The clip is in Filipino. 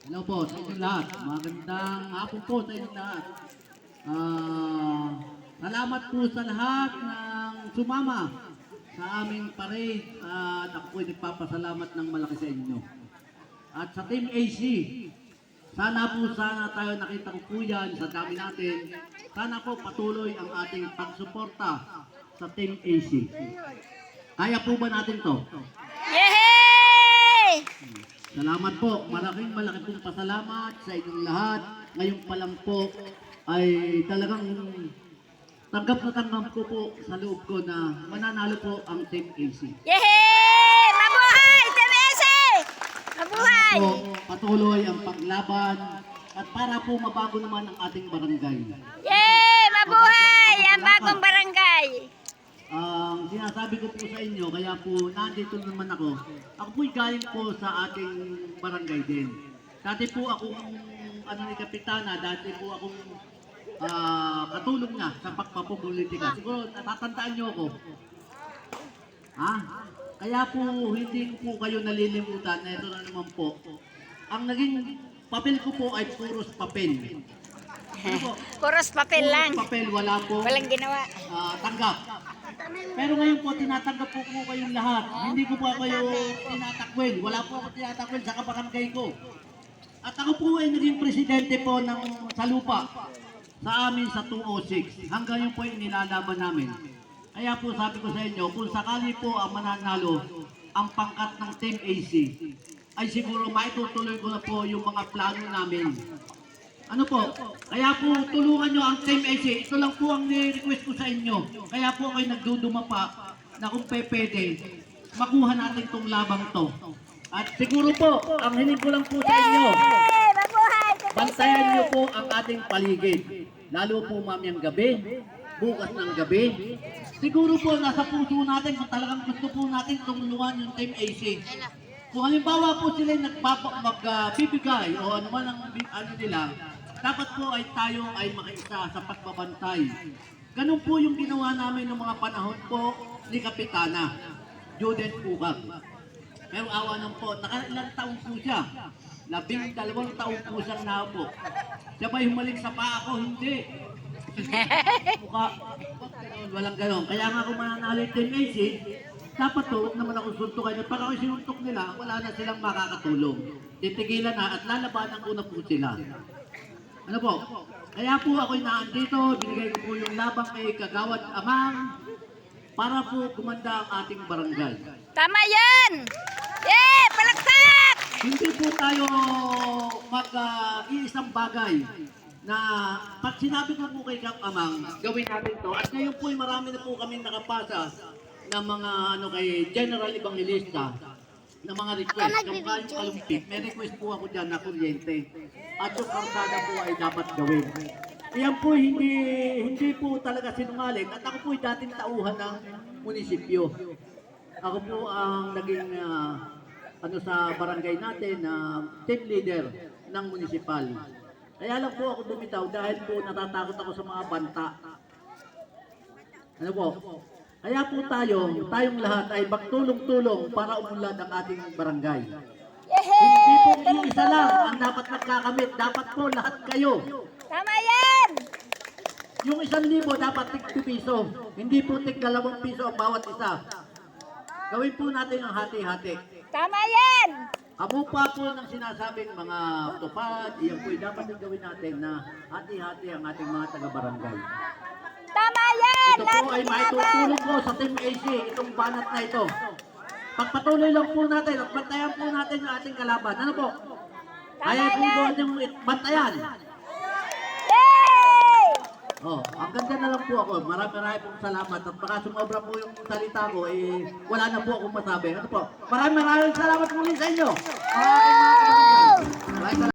Hello po sa inyong lahat. Magandang hapon po sa inyong lahat. Salamat po sa lahat ng sumama sa aming parade at ako po'y nagpapasalamat ng malaki sa inyo. At sa Team AC, sana tayo nakita ko po yan sa dami natin. Sana po patuloy ang ating pagsuporta sa Team AC. Kaya po ba natin to? Yehey! Salamat po. Malaking pong pasalamat sa inyong lahat. Ngayon pa lang po ay talagang tanggap na tanggap ko po sa loob ko na mananalo po ang Team AC. Yehey! Mabuhay! TMS! Mabuhay! Po, patuloy ang paglaban at para po mabago naman ang ating barangay. Yehey! Mabuhay! Ang bagong barangay! Ang sinasabi ko po sa inyo, kaya po nandito naman ako. Ako po'y galing po sa ating barangay din. Dati po akong ni Kapitana, dati po akong katulong niya sa pagpapolitika. Siguro natatandaan niyo ako. Kaya po hindi po kayo nalilimutan na ito na naman po. Ang naging papel ko po ay puros papel. Puros papel lang. Puros papel, wala po. Walang ginawa. Tanggap. Pero ngayon po, tinatanggap po kayong lahat. Hindi ko po kayo tinatakwil. Wala po ako tinatakwil sa kabarangay ko. At ako po ay naging presidente po ng Salupa sa amin sa 206. Hanggang yun po yung nilalaban namin. Kaya po sabi ko sa inyo, kung sakali po ang mananalo ang pangkat ng Team AC, ay siguro maitutuloy ko na po yung mga plano namin. Ano po? Kaya po tulungan nyo ang Team AC. Ito lang po ang ni-request ko sa inyo. Kaya po ako'y nagduduma pa na kung pwede, makuha natin itong labang to. At siguro po, ang hiling ko lang po sa inyo, bantayan nyo po ang ating paligid. Lalo po mamayang gabi, bukas ng gabi. Siguro po nasa puso natin kung talagang gusto po natin tulungan yung Team AC. Kung halimbawa po sila magbibigay o ano man ang ano nila, dapat po ay tayo ay makiisa sa pagbabantay. Ganun po yung ginawa namin ng mga panahon po ni Kapitana, Judith Pugag. Pero awa ng po, nakailang taon po siya. 12 taon po siyang naupo. Siya ba'y humalik sa paa ko? Hindi. Mukha, walang ganon. Kaya nga kung mananalo yung Team AC, dapat to, huwag naman ako suntukan. At pag ako sinuntok nila, wala na silang makakatulong. Titigilan na at lalabanan ko na po sila. Ano po? Kaya po ako'y naandito, binigay ko po yung labang kay Kagawad Amang para po kumanda ang ating barangay. Tama yan! Yeah! Palakpak! Hindi po tayo mag-iisang bagay na pag sinabi ko po kay Kap Amang, gawin natin to. At ngayon po marami na po kami nakapasa ng mga kay General Evangelista na mga request. Kapag yung Olympic, may request po ako dyan na kuryente. At yung karsada po ay dapat gawin. Iyan po hindi po talaga sinungaling. At ako po ay dating tauhan ng munisipyo. Ako po ang naging sa barangay natin na team leader ng municipal. Kaya lang po ako bumitaw dahil po natatakot ako sa mga banta. Ano po? Kaya po tayong lahat ay magtulong-tulong para umunlad ang ating barangay. Hindi po yung isa lang ang dapat nagkakamit. Dapat po lahat kayo. Tama yan! Yung 1,000 dapat tig piso. Hindi po tig 2 piso ang bawat isa. Gawin po natin ang hati-hati. Tama yan! Amo pa po ng sinasabing mga tupad, iyan po dapat yung gawin natin na hati-hati ang ating mga taga-barangay. Tama yan! Ito po ay maitutulong ko sa Team AC, itong banat na ito. Pagpatuloy lang po natin at bantayan po natin yung ating kalaban. Ano po? Kaya po po yung bantayan. Yay! Ang ganda na lang po ako. Marami pong salamat. At baka sumobra po yung salita ko, wala na po akong masabi. Ano po? Maraming salamat muli sa inyo. Maraming salamat.